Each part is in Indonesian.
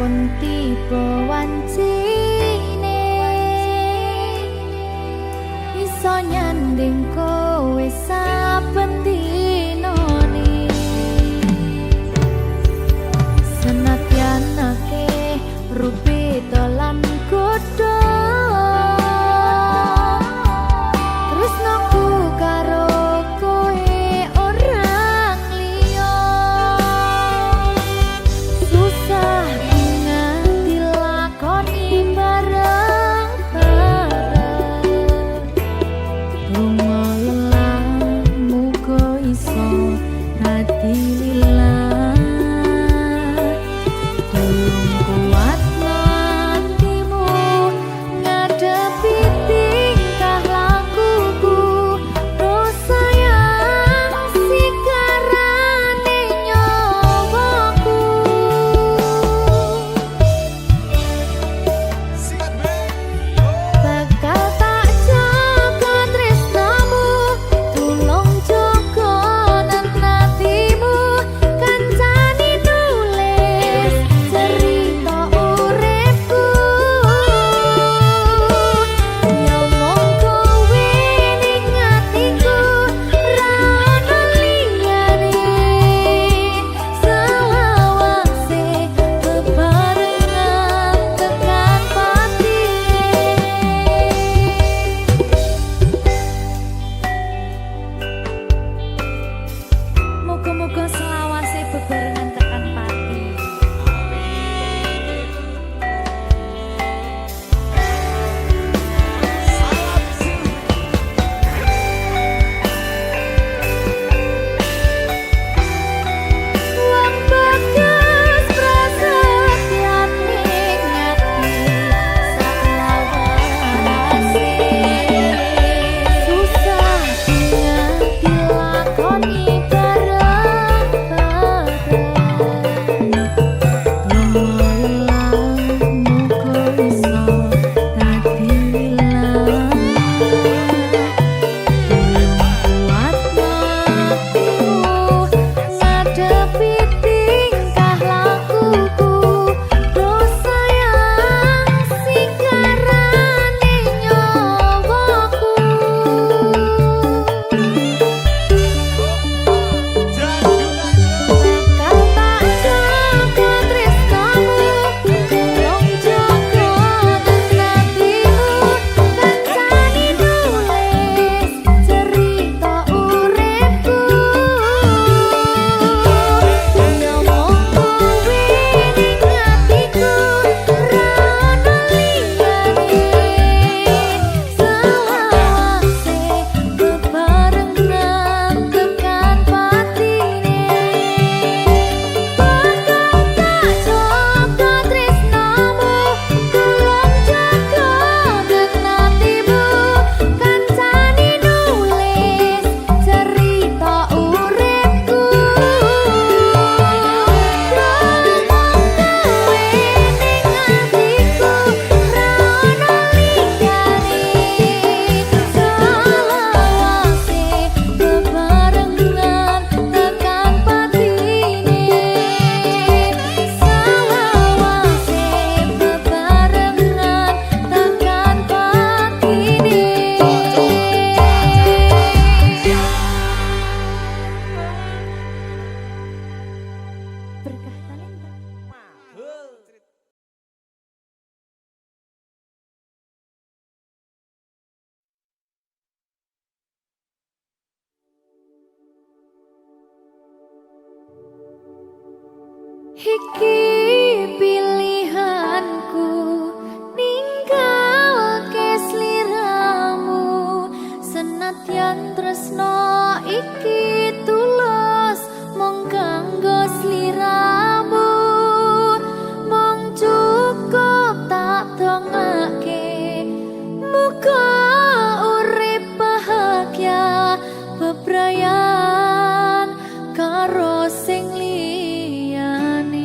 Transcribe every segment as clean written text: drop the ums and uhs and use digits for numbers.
pun tiba wancine iso nyanding kowe saben dinane senadyan akeh rupi dolan godho tresnaku karo kowe orang liya susah nganti lakoni bareng-bareng lunga lelah muga iso dadi lillah tulung kuatno atimu ngadepi tingkah lakuku dosa yang sikarane nyawaku bakal tak jaga tresnamu tulung jaga nantimu kancani nulis cerita uripku nyomong kowe ning atiku ra ono liyane selawase bebarengan tekan patine muga-muga selawase bebarengan tekan pati wong bagas prasetyan ning ati selawase susah nganti lakoni bareng-bareng lumayan muga iso dadi lillah kuatno atimu ngadepi tingkah lakuku dosa yang sikarane nyawaku bakal tak jaga tresnamu tulung jaga nantimu kancani nulis cerita uripku nyomong kowe ning atiku ra ono liyane selawase bebarengan tekan patine bakal tak jaga tresnamu tulung jaga nantimu kancani nulis cerita uripku nyomong kowe ning atiku ra ono liyane selawase bebarengan tekan patine selawase bebarengan tekan patine berkah talenta iki pilihanku ninggalke sliramu senadyan tresno iki tulus mung kanggo sliramu mung cukup tak dongake muga urip bahagia bebrayan karo sing liyane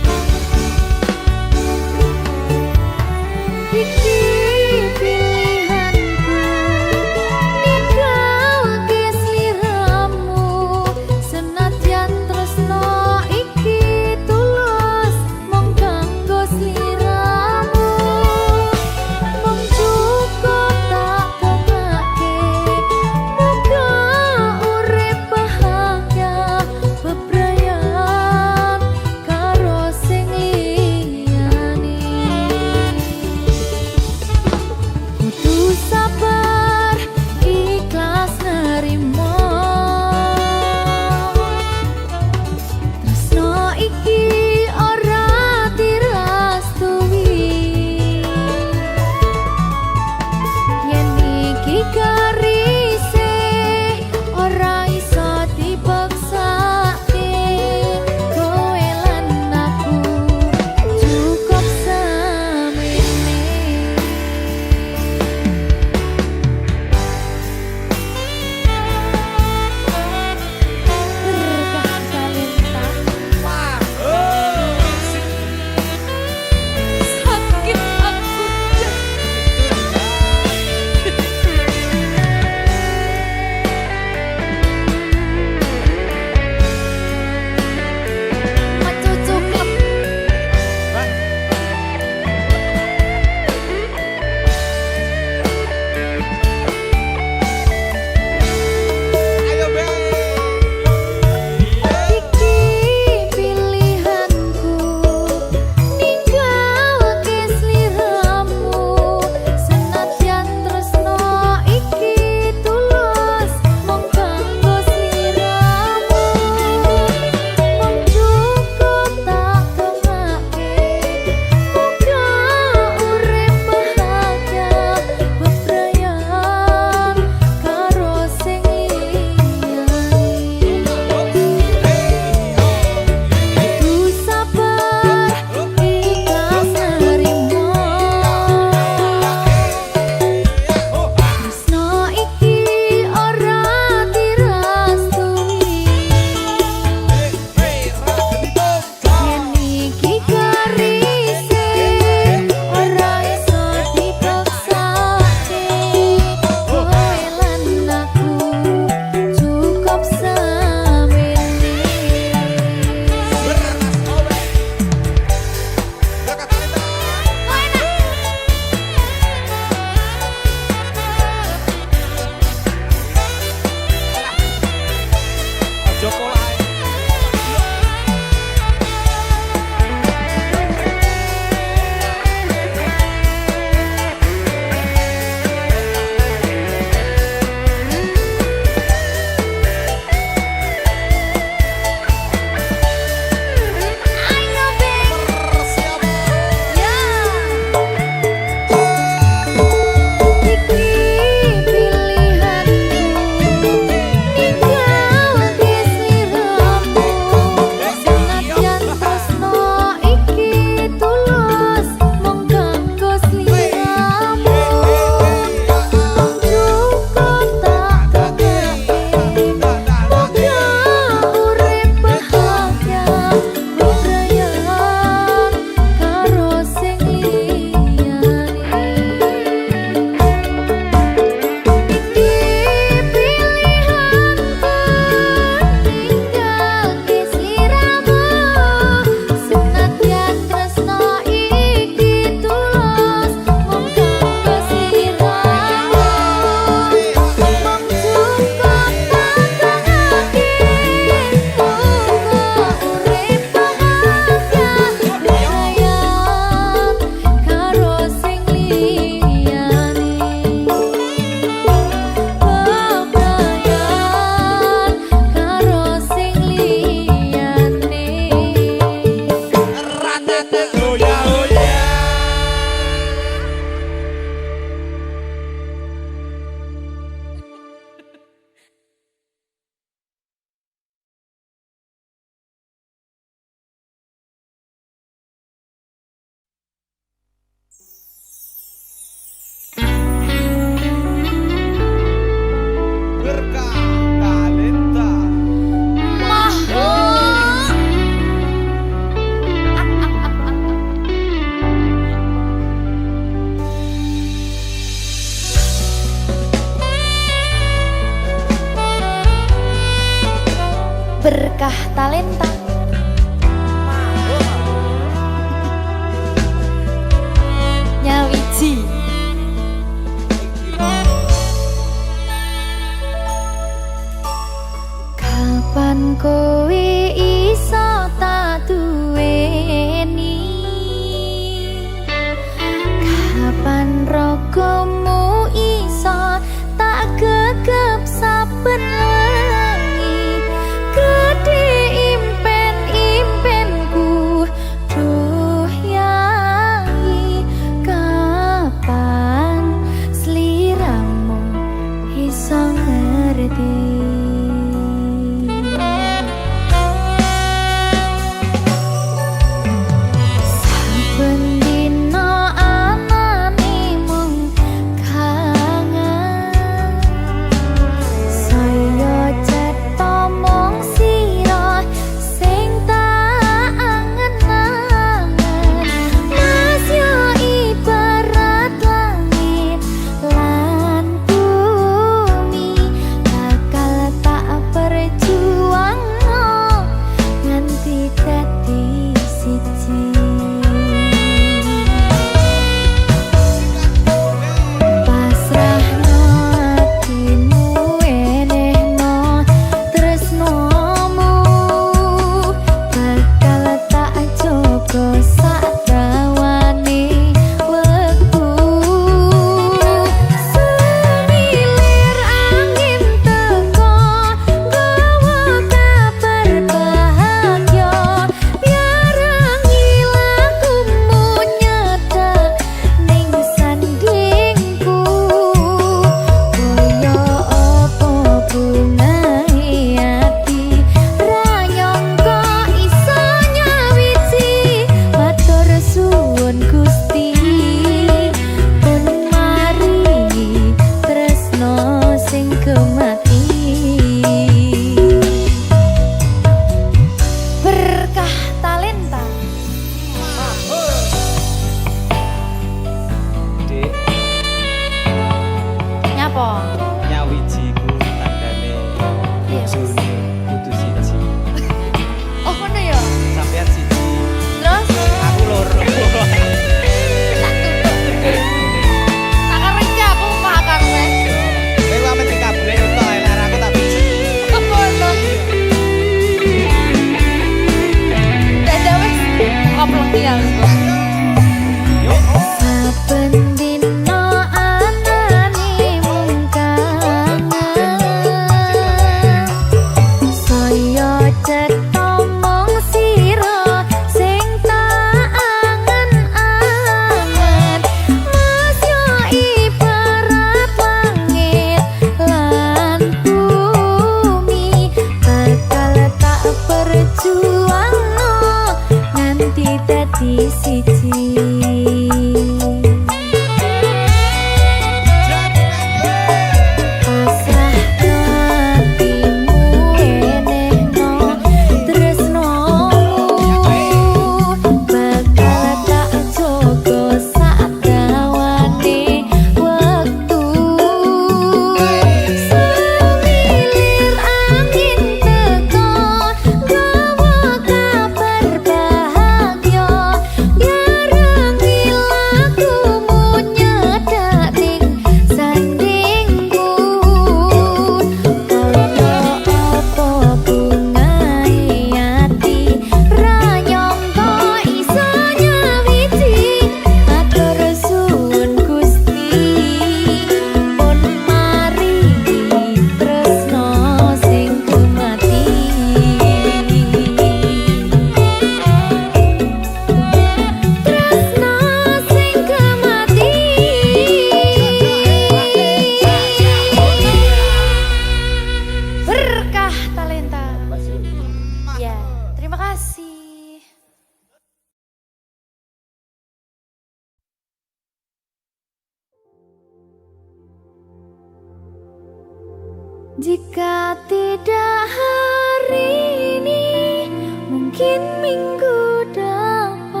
Jika tidak hari ini, mungkin minggu depan.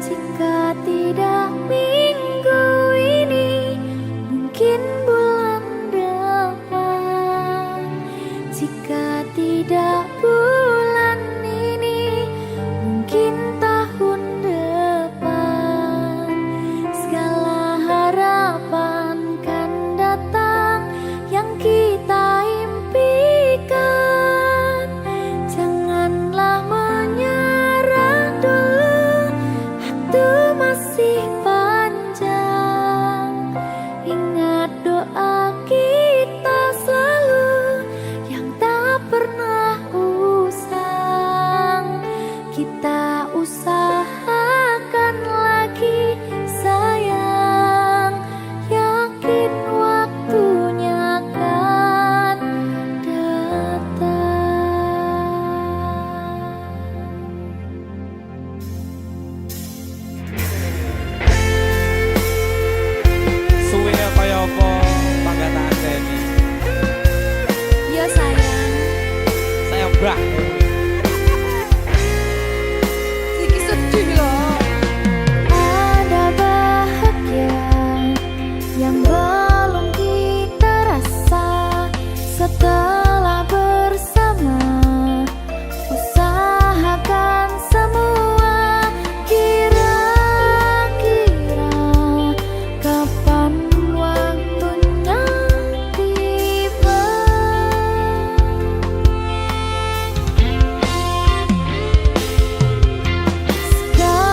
Jika tidak minggu ini, mungkin bulan depan. Jika tidak bulan ini, mungkin tahun depan. Segala harapan kan datang yang kita impikan. Janganlah menyerah dulu, waktu masih panjang. Ingat doa kita selalu yang tak pernah usang. Kita usahakan lagi sayang, yakin waktunya akan datang. Suwe kaya apa panggataan Deni? Ya sayang, Sayang brak. iki sedih loh. Ada bahagia yang belum kita rasa setelah bersama. Usahakan semua, kira-kira kapan waktunya tiba. Segala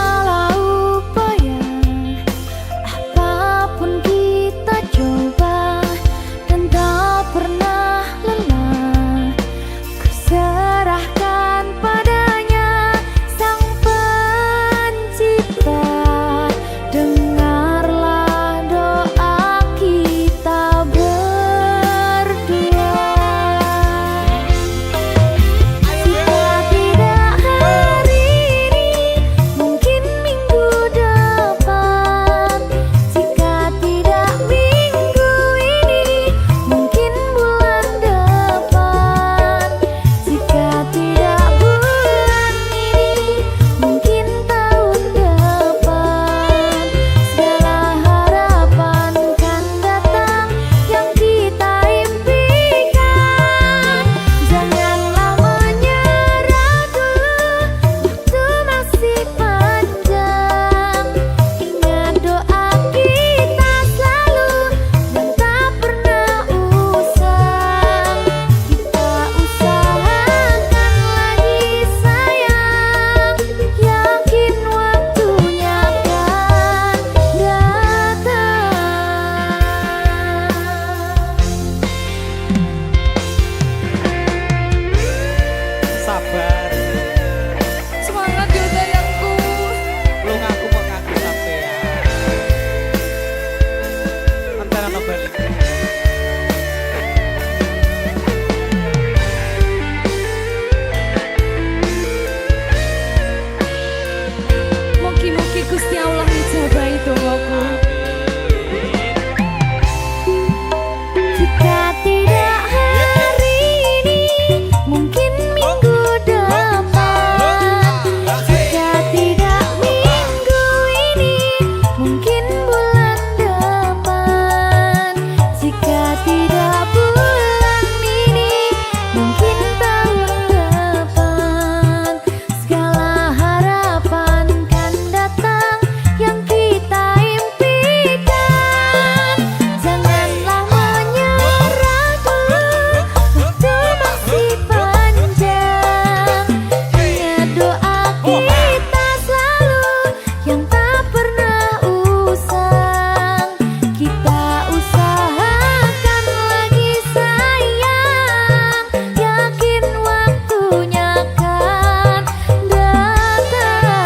Kita selalu yang tak pernah usang. Kita usahakan lagi sayang. Yakin waktunya kan datang.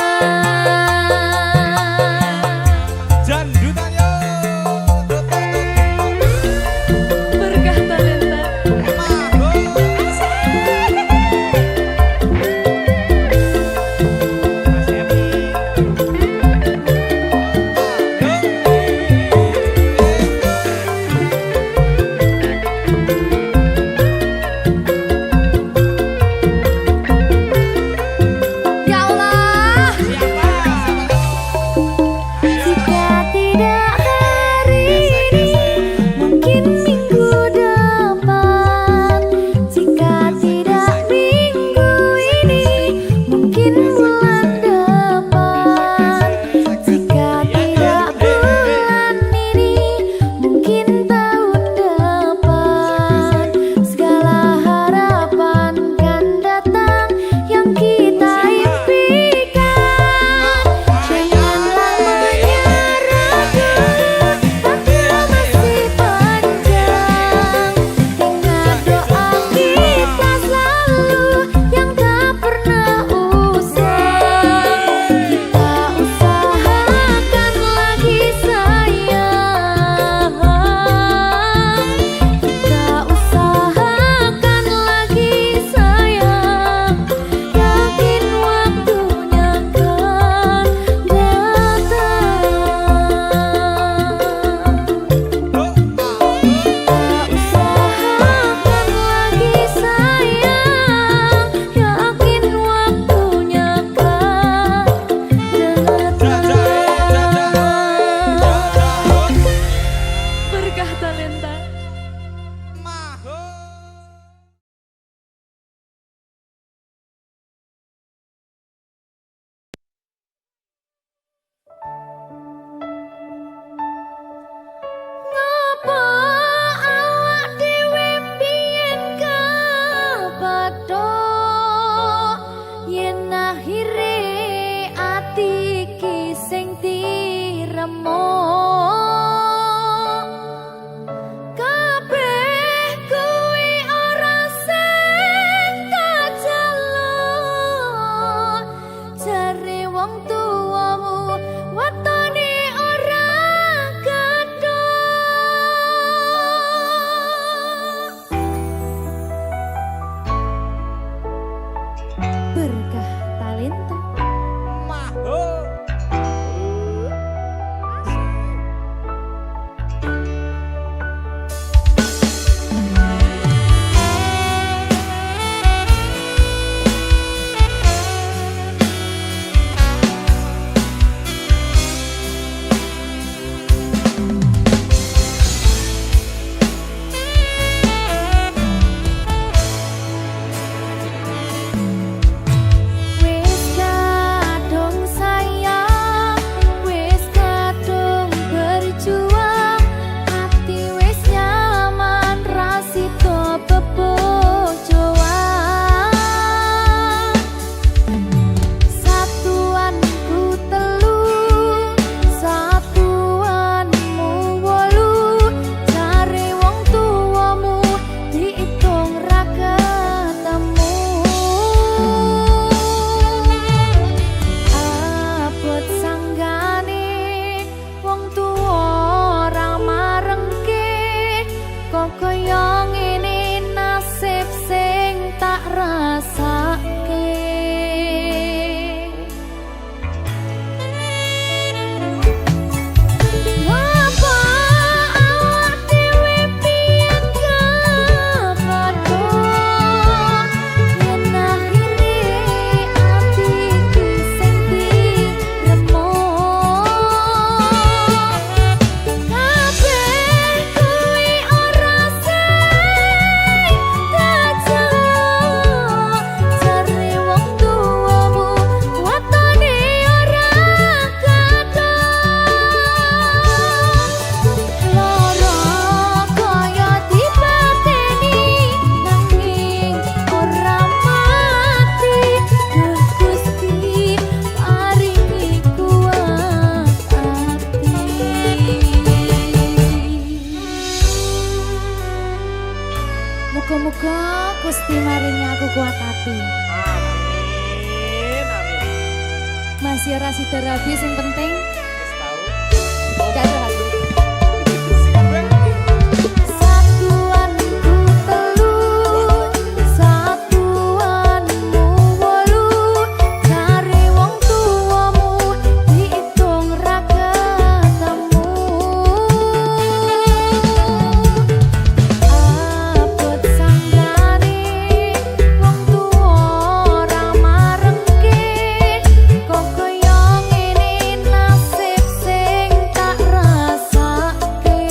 Jandutan yo. Berkah talenta. Masih rasi terapi yang penting Wis tahu. gak ada hati. Sikat Ben. Satuanku telu, satuanmu wolu, cari wong tuamu diitung ra ketemu. Abot sanggane wong tuwa ora marengke, kok kaya ngene nasib sing tak rasake.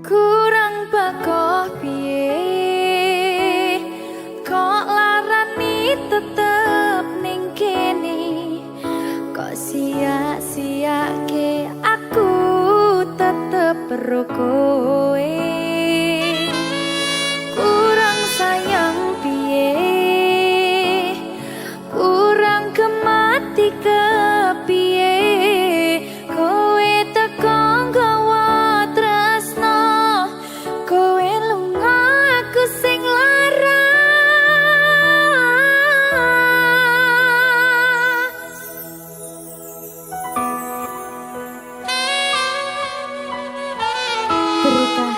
Kurang bakoh piye kok larani tetep ning kene, kok sia-siake aku tetep perlu kowe. Kurang sayang piye, kurang kemati kepiye, kowe teko nggawa tresno, kowe lunga aku sing lara. Berkah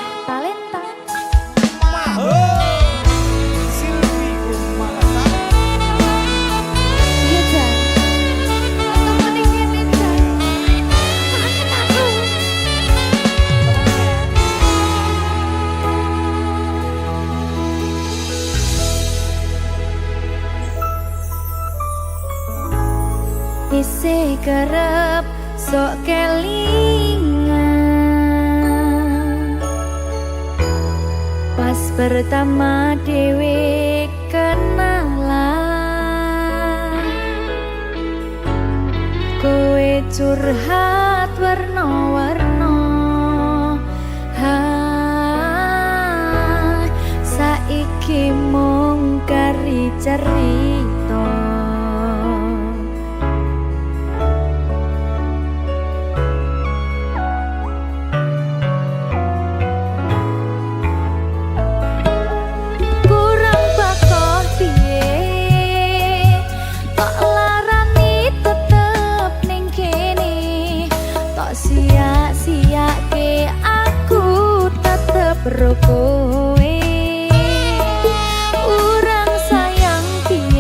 isih kerep sok kelingan. Pas pertama dewe kenalan, kowe curhat warna-warna. Saiki mung kari cerita, kurang bakoh piye tok larani tetep ning kene, tok sia-siake aku tetep ro kowe. Urang sayang piye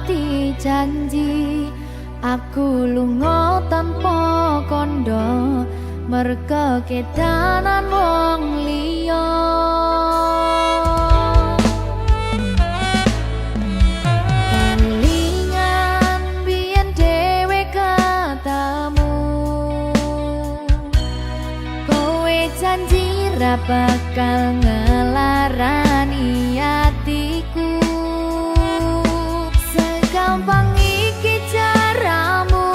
ati janji aku lunga tanpa kondo merga kedanan wong liya. Kelingan biyen dhewe ketemu, kowe janji ra bakal ngelarani atiku. Segampang iki caramu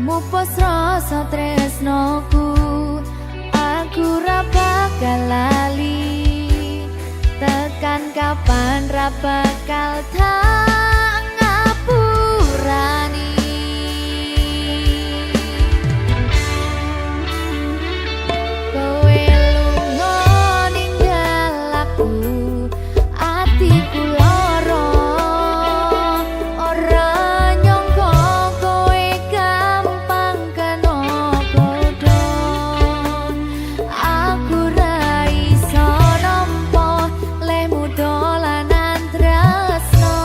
mupus rasa tresnoku, aku ra bakal lali, tekan kapan ra bakal tak ngapurani. Kowe lunga ninggal aku, atiku lara, ora nyangka kowe gampang kena godha. Aku ra iso nampa lehmu dolanan tresno.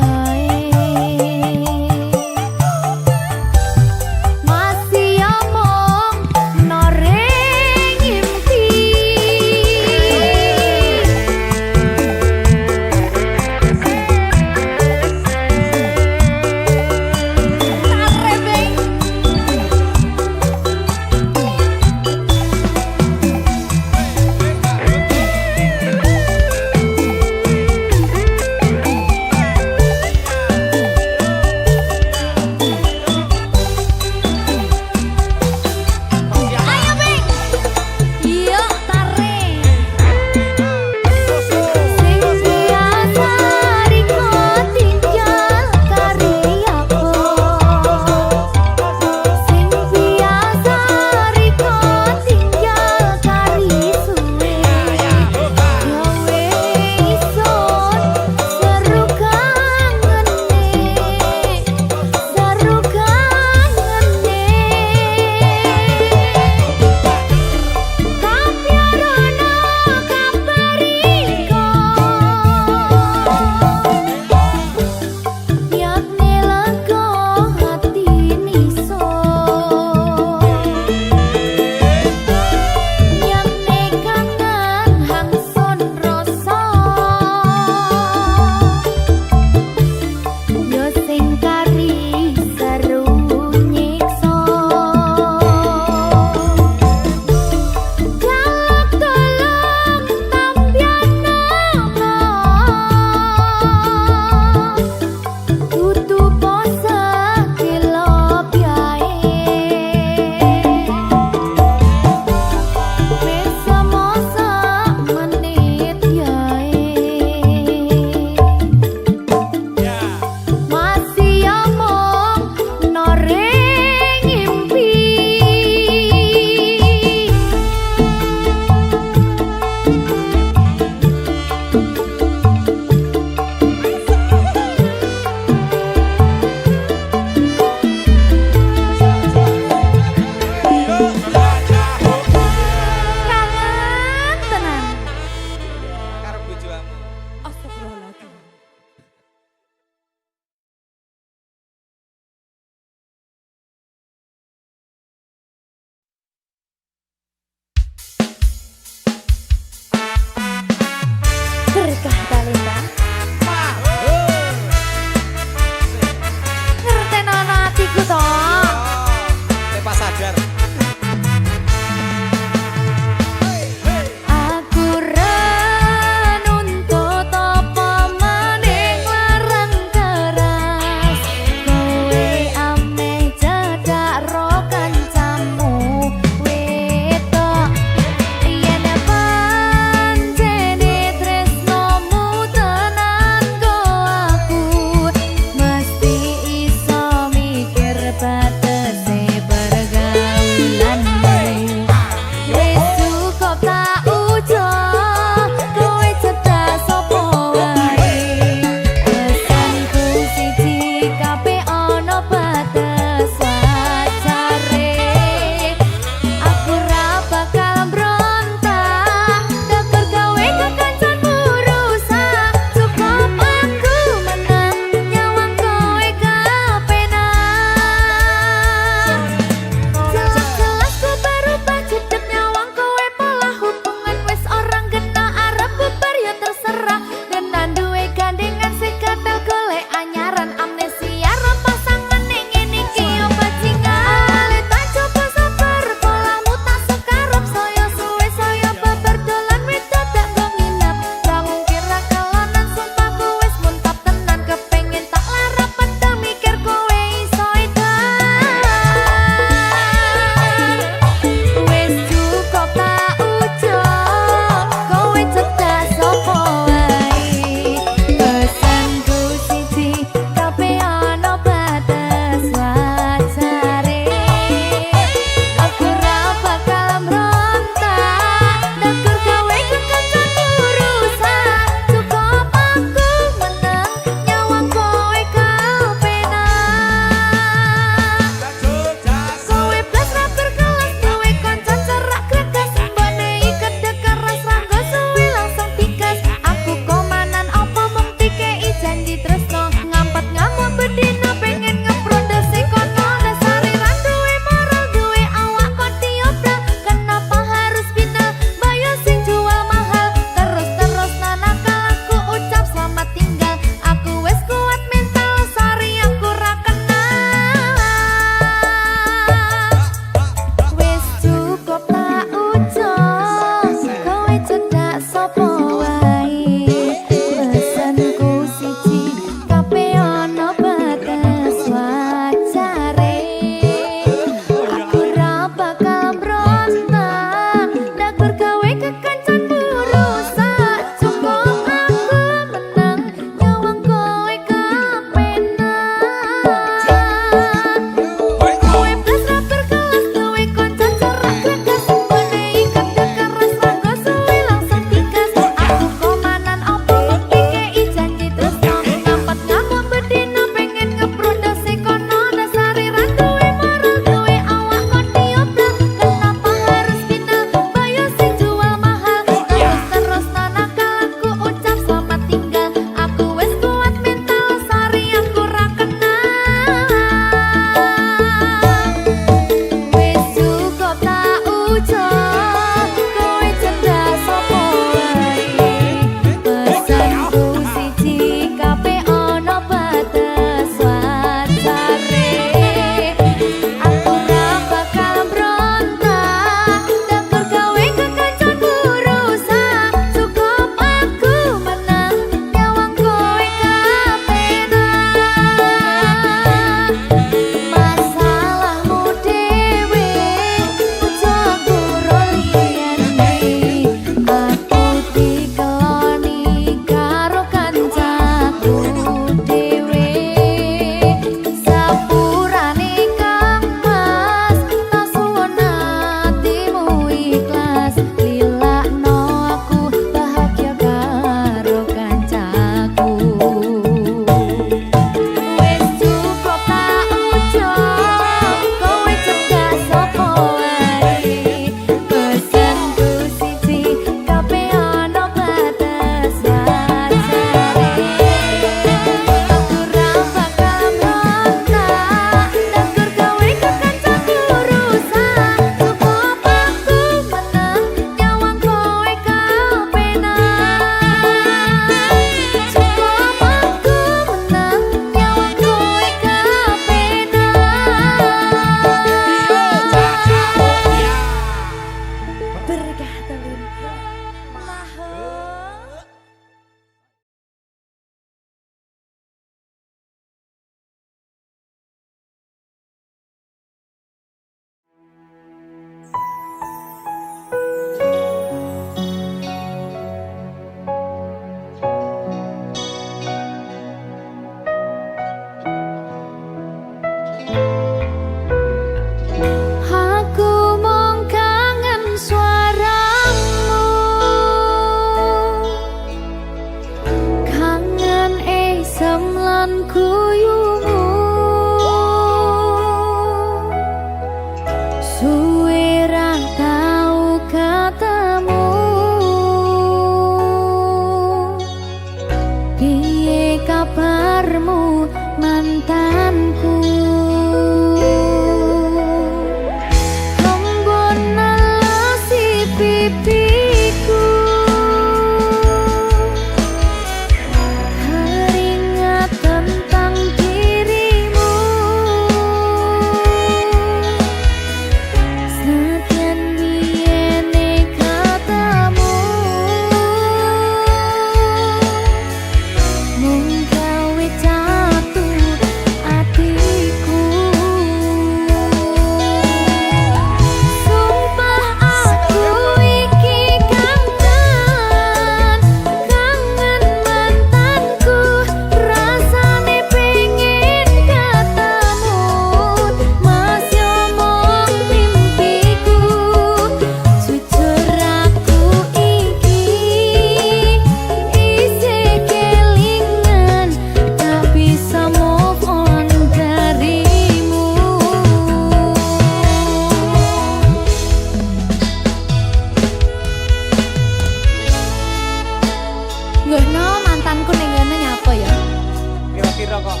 kira kok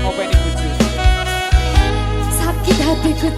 ngopeni bojo. Sakit hatiku.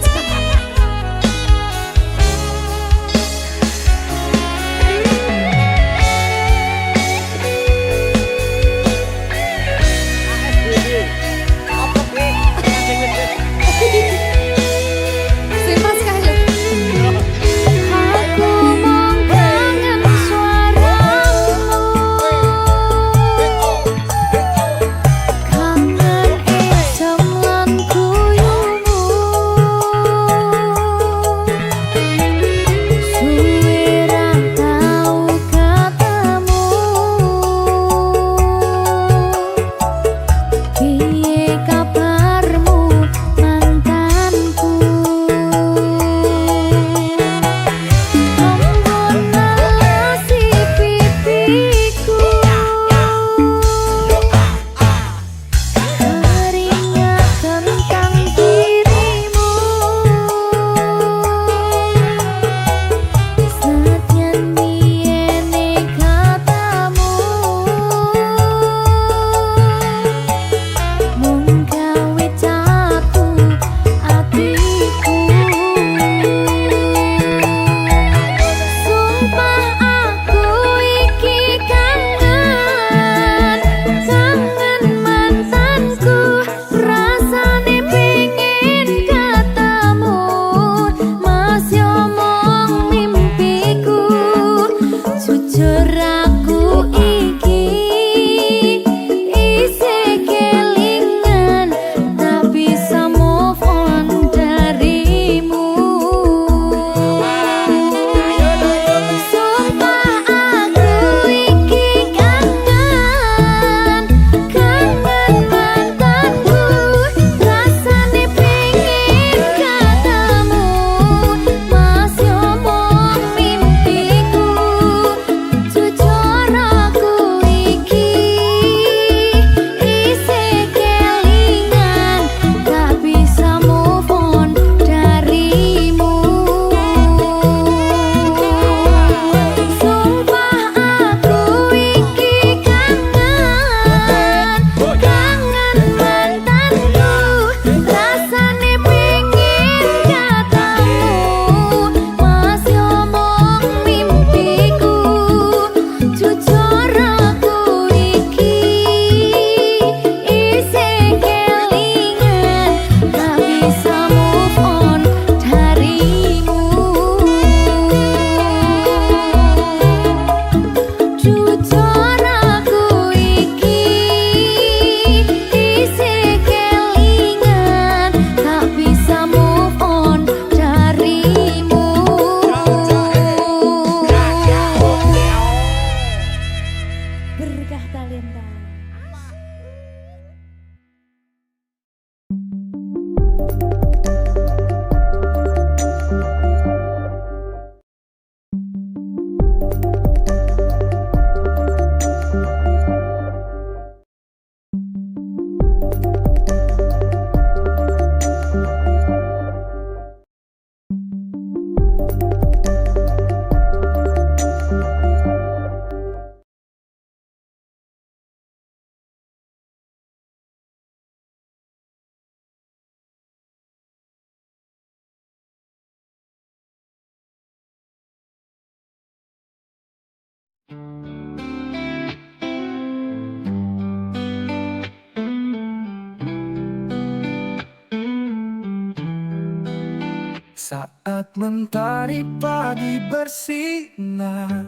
Saat mentari pagi bersinar,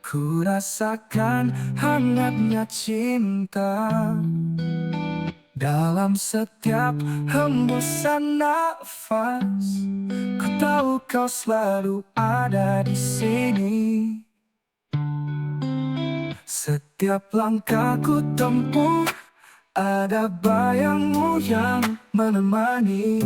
ku rasakan hangatnya cinta dalam setiap hembusan nafas. Ku tahu kau selalu ada di sini. Setiap langkah ku tempuh, ada bayangmu yang menemani.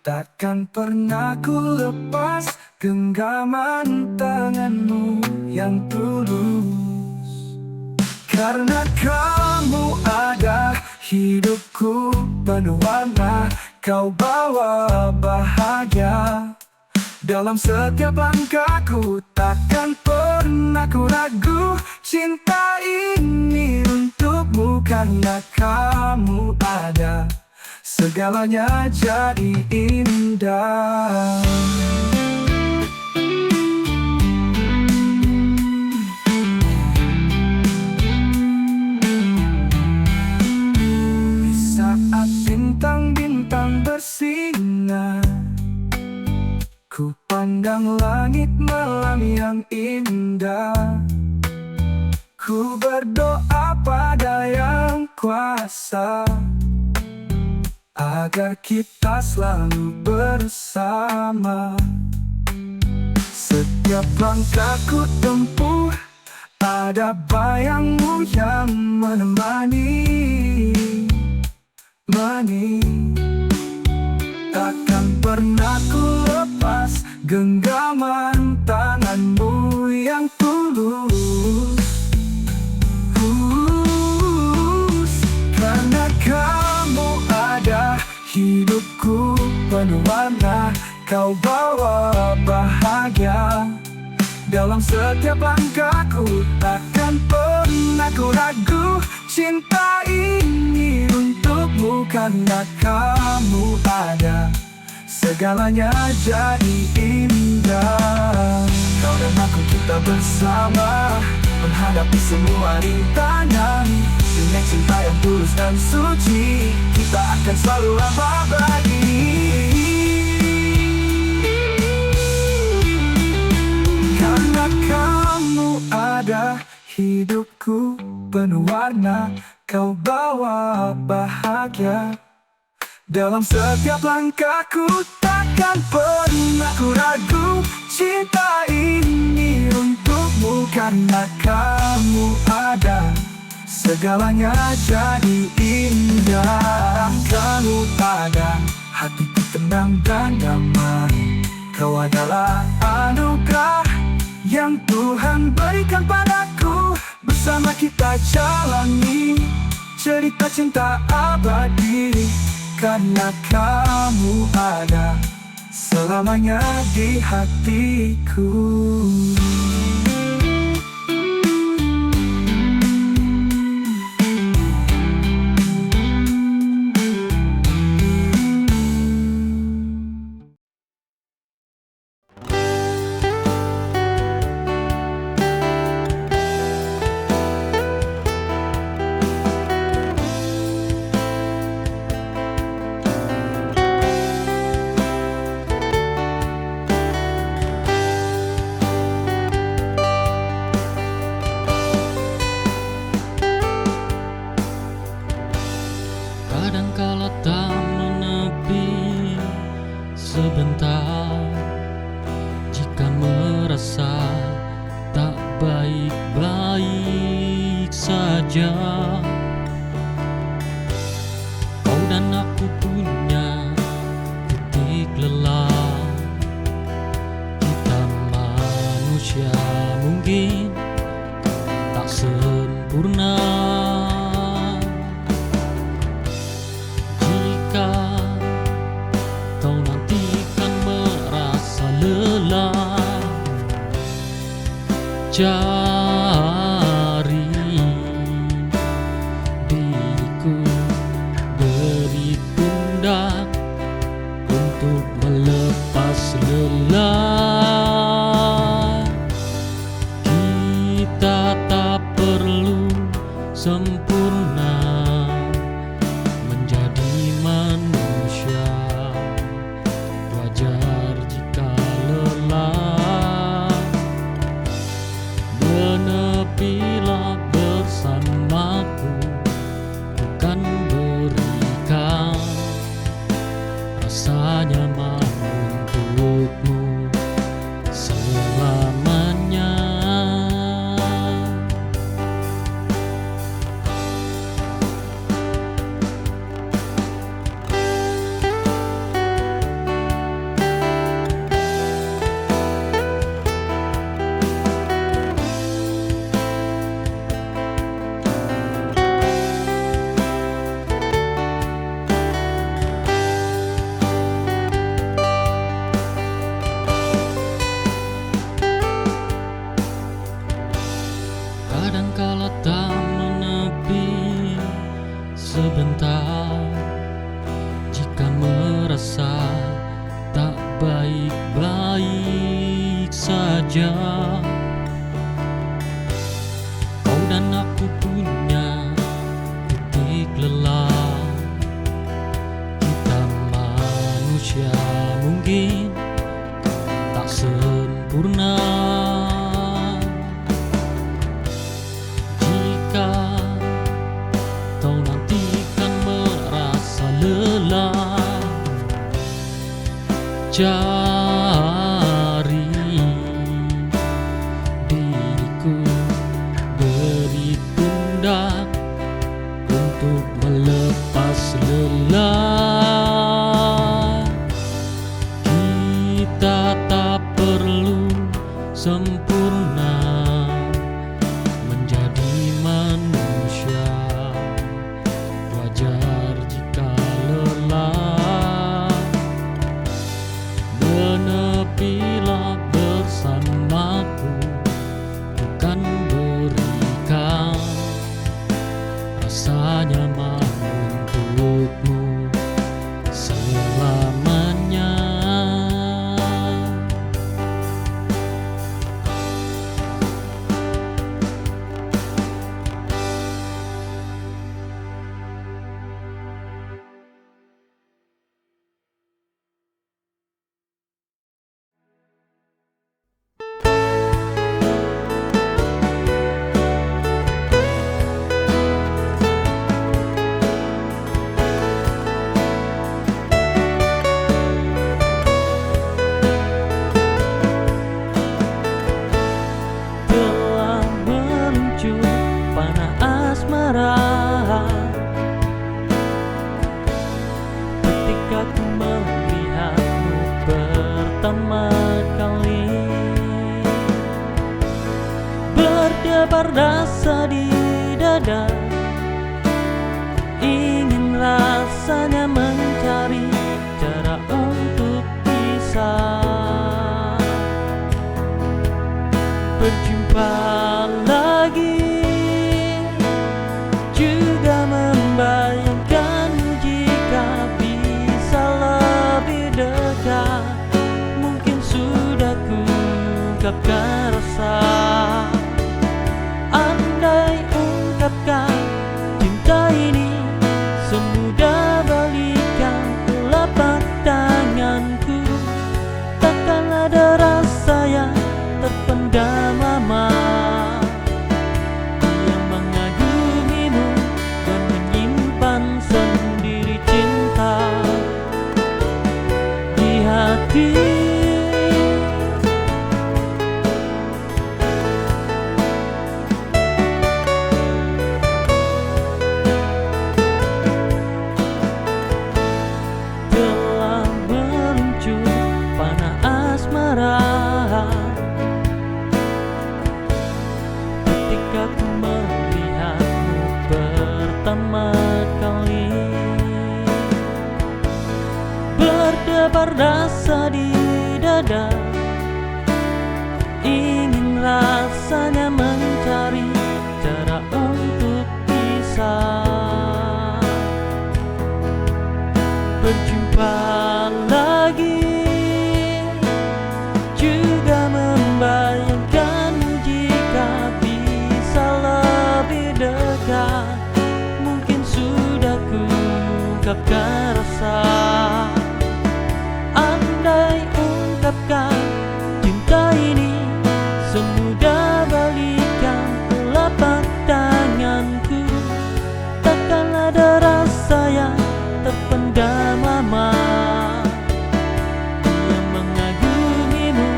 Takkan pernah ku lepas genggaman tanganmu yang tulus. Karena kamu ada, hidupku penuh warna. Kau bawa bahagia Dalam setiap langkahku takkan pernah ku ragu. Cinta ini untukmu karena kamu ada, segalanya jadi indah. Di saat bintang-bintang bersinar, ku pandang langit malam yang indah. Ku berdoa pada Yang Kuasa agar kita selalu bersama. Setiap langkah ku tempuh ada bayangmu yang menemani. Takkan pernah ku lepas genggaman tanganmu yang tulus. Karena kamu ada, hidupku penuh warna. Kau bawa bahagia dalam setiap langkahku, takkan pernah ku ragu. Cinta ini untukmu karena kamu ada, segalanya jadi indah. Kau dan aku, kita bersama menghadapi semua rintangan. Dengan cinta yang tulus dan suci, kita akan selalu abadi. Karena kamu ada, hidupku penuh warna. Kau bawa bahagia dalam setiap langkahku, takkan pernah ku ragu. Cinta ini untukmu karena kamu ada, segalanya jadi indah. Kamu ada, hatiku tenang dan damai. Kau adalah anugerah yang Tuhan berikan padaku. Bersama kita jalani cerita cinta abadi. Karena kamu ada, selamanya di hatiku. Kadangkala tak menepi sebentar, jika merasa tak baik-baik saja. Kau dan aku punya titik lelah. Kita manusia mungkin tak sempurna. Kau nanti kan merasa lelah, cari diriku, beri pundak untuk melepas lelah. Kita tak perlu sempurna menjadi manusia. Wajar jika lelah, menepilah bersamaku, bukan berikan rasa nyaman untukmu selamanya. Kadangkala tak menepi sebentar, jika merasa tak baik-baik saja. Kau dan aku punya titik lelah. Kita manusia mungkin tak sempurna. Jika kau nanti kan merasa lelah, cari diriku, beri pundak untuk melepas lelah. Kita tak perlu sempurna menjadi manusia. Wajar jika lelah, menepilah bersamaku, bukan berikan rasa nyaman untukmu selamanya. Telah meluncur panah asmara ketika ku melihatmu pertama kali. Berdebar rasa di dada, ingin rasanya mencari cara untuk bisa berjumpa lagi, juga membayangkan jika bisa lebih dekat. Mungkin sudah ku ungkapkan rasa, andai ungkapkan cinta ini semudah balikan telapak tanganku, takkan ada rasa yang terpendam lama yang mengagumimu dan menyimpan sendiri cinta di hati. Telah meluncur panah asmara ketika ku melihatmu pertama kali. Berdebar rasa di dada, ingin rasanya mencari cara untuk bisa berjumpa lagi, juga membayangkan jika bisa lebih dekat. Mungkin sudah ku ungkapkan rasa, andai ungkapkan cinta ini semudah balikan telapak tanganku, takkan ada rasa yang terpendam lama yang mengagumimu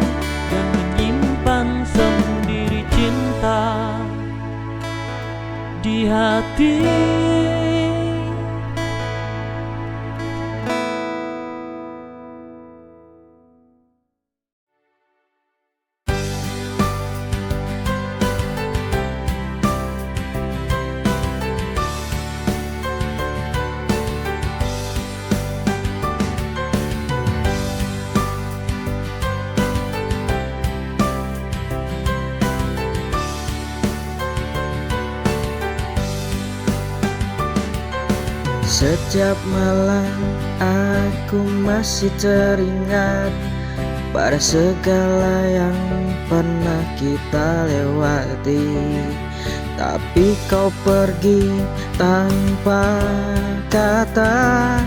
dan menyimpan sendiri cinta di hati. Setiap malam aku masih teringat pada segala yang pernah kita lewati. Tapi kau pergi tanpa kata,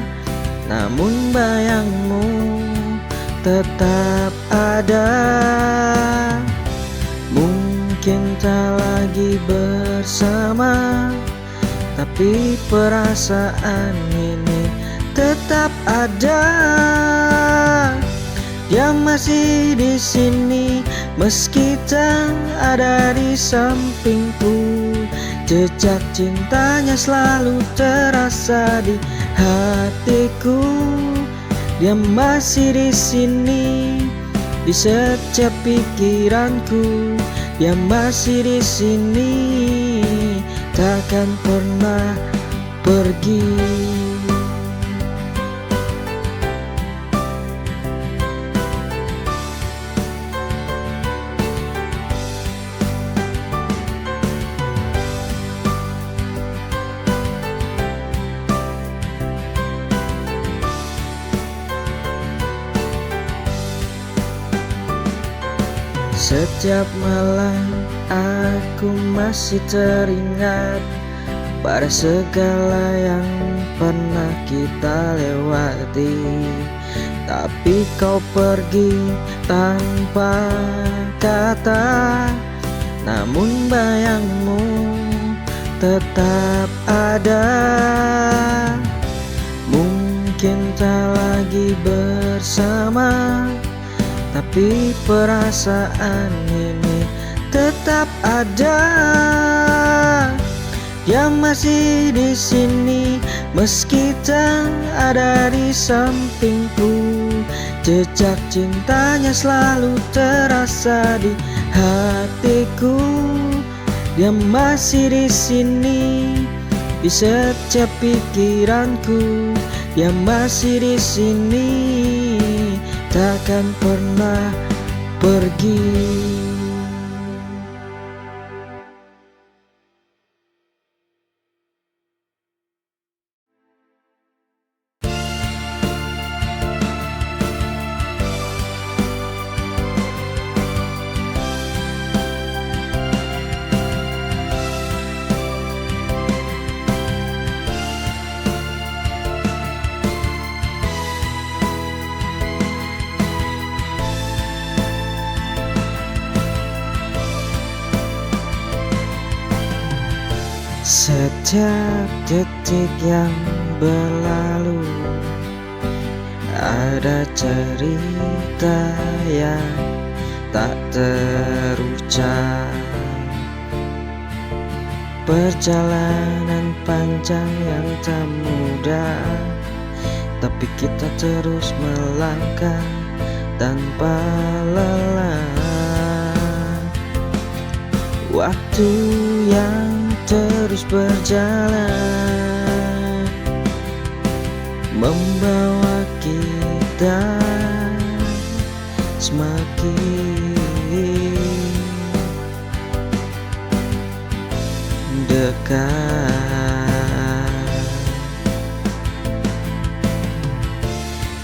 namun bayangmu tetap ada. Mungkin tak lagi bersama, tapi perasaan ini tetap ada. Dia masih di sini meski tak ada di sampingku. Jejak cintanya selalu terasa di hatiku. Dia masih di sini di setiap pikiranku. Dia masih di sini, takkan pernah pergi. Setiap malam aku masih teringat pada segala yang pernah kita lewati. Tapi kau pergi tanpa kata, namun bayangmu tetap ada. Mungkin tak lagi bersama, tapi perasaan ini tetap ada. Dia masih di sini meski tak ada di sampingku. Jejak cintanya selalu terasa di hatiku. Dia masih di sini di setiap pikiranku. Dia masih di sini, takkan pernah pergi. Setiap detik yang berlalu ada cerita yang tak terucap. Perjalanan panjang yang tak mudah, tapi kita terus melangkah tanpa lelah. Waktu yang terus berjalan membawa kita semakin dekat.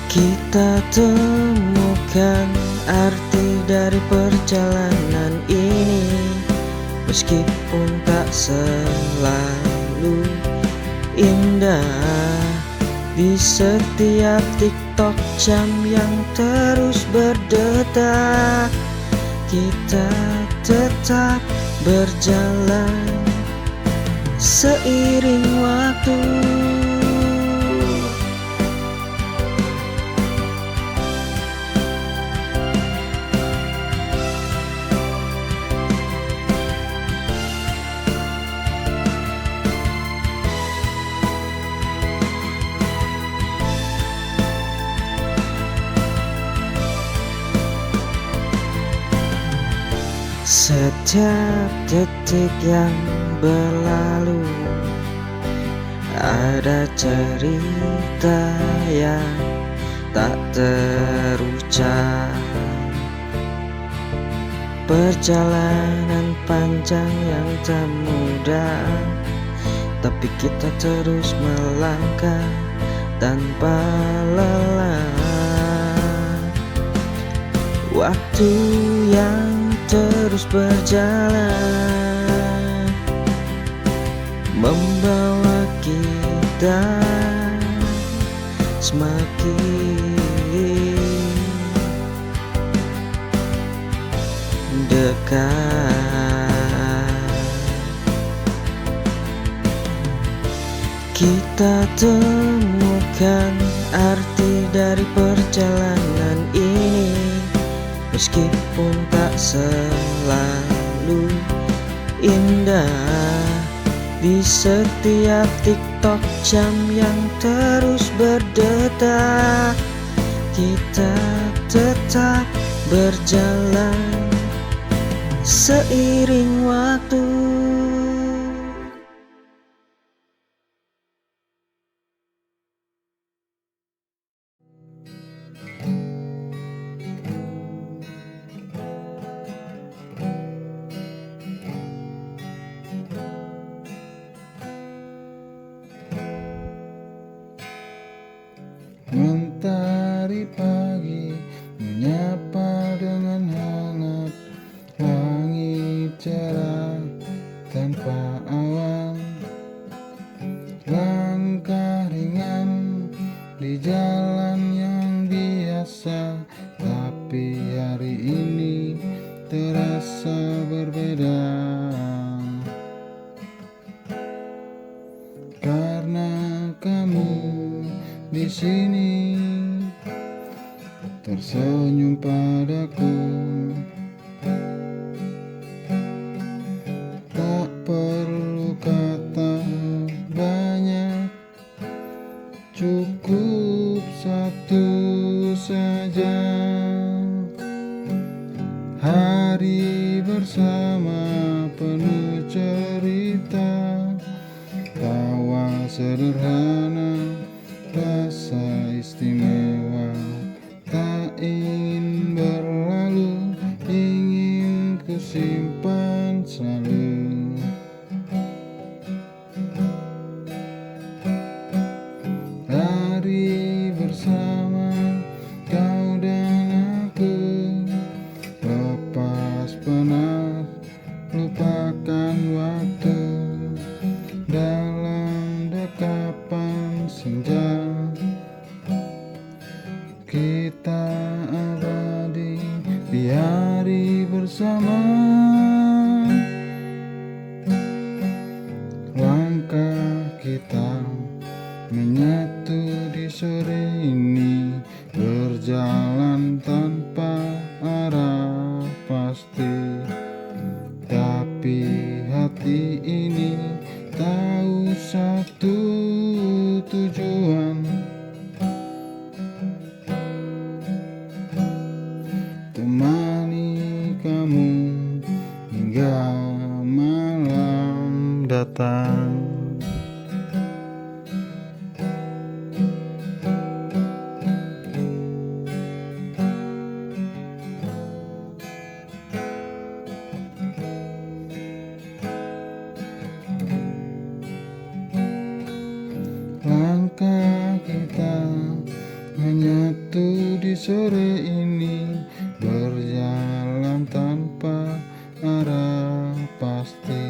Kita temukan arti dari perjalanan ini, meskipun tak selalu indah. Di setiap TikTok jam yang terus berdetak, kita tetap berjalan seiring waktu. Setiap detik yang berlalu ada cerita yang tak terucap. Perjalanan panjang yang tak mudah, tapi kita terus melangkah tanpa lelah. Waktu yang terus berjalan membawa kita semakin dekat. Kita temukan arti dari perjalanan ini, meskipun tak selalu indah. Di setiap TikTok jam yang terus berdetak, kita tetap berjalan seiring waktu. Mentari pagi menyapa dengan hangat, langit cerah tanpa awan. Langkah ringan di jalan yang biasa, tapi hari ini terasa berbeda. Karena kamu di sini tersenyum padaku, tak perlu kata banyak, cukup satu saja. Hari bersama penuh cerita, tawa sederhana, rasa istimewa. Tak ingin berlalu, ingin ku simpan selalu. Hari bersama kau dan aku, lepas penat, lupakan waktu. Dalam dekapan senja, kita abadi di hari bersama. Langkah kita menyatu di sore ini, berjalan tanpa arah pasti, tapi hati ini tahu satu tujuan. Temani kamu hingga malam datang. Langkah kita menyatu di sore ini, berjalan tanpa arah pasti,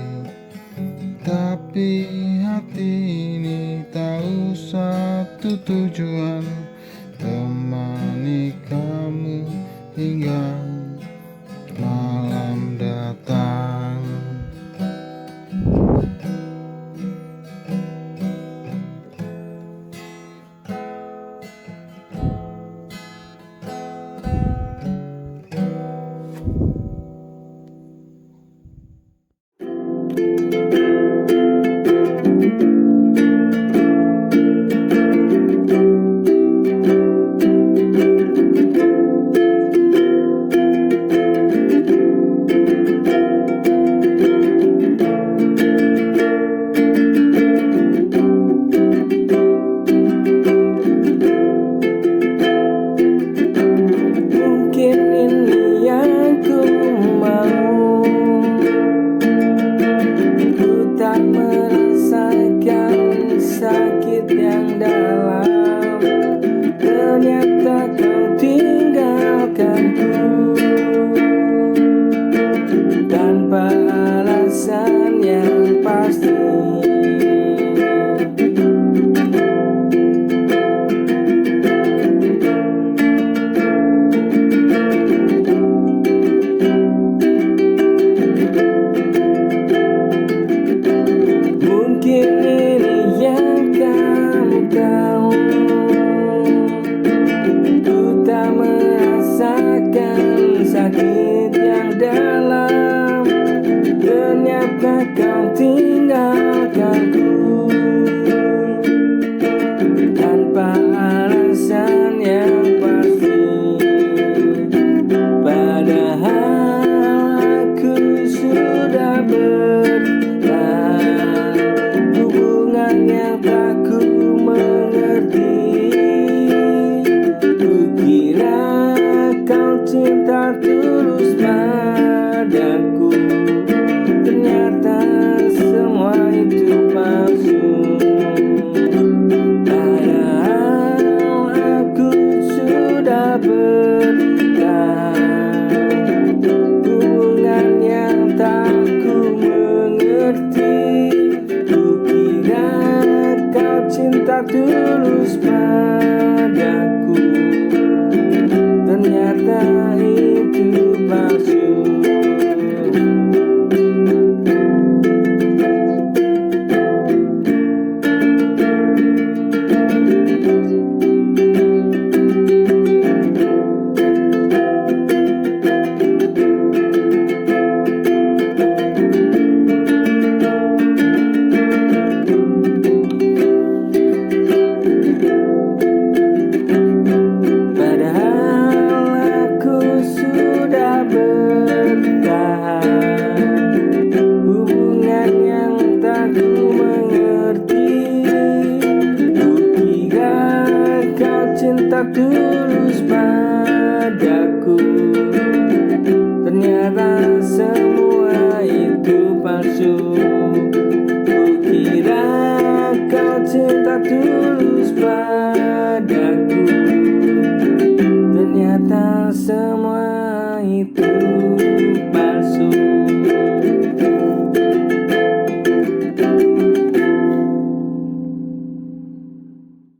tapi hati ini tahu satu tujuan. Temani kamu hingga malam datang. merasakan sakit yang dalam. Ternyata kau tinggalkanku tanpa alasan yang pasti. Mungkin ini yang kamu tahu, ku tak merasakan sakit yang dalam. Ternyata kau tinggalkanku tanpa alasan yang pasti. Padahal aku sudah bertahan hubungan yang tak ku mengerti. Kukira kau cinta tulus padaku, ternyata semua itu palsu. Padahal aku sudah bertahan hubungan yang tak ku mengerti. Kukira kau cinta tulus padaku, ternyata itu palsu. Cinta tulus padaku, ternyata semua itu palsu. Kukira kau cinta tulus padaku, ternyata semua itu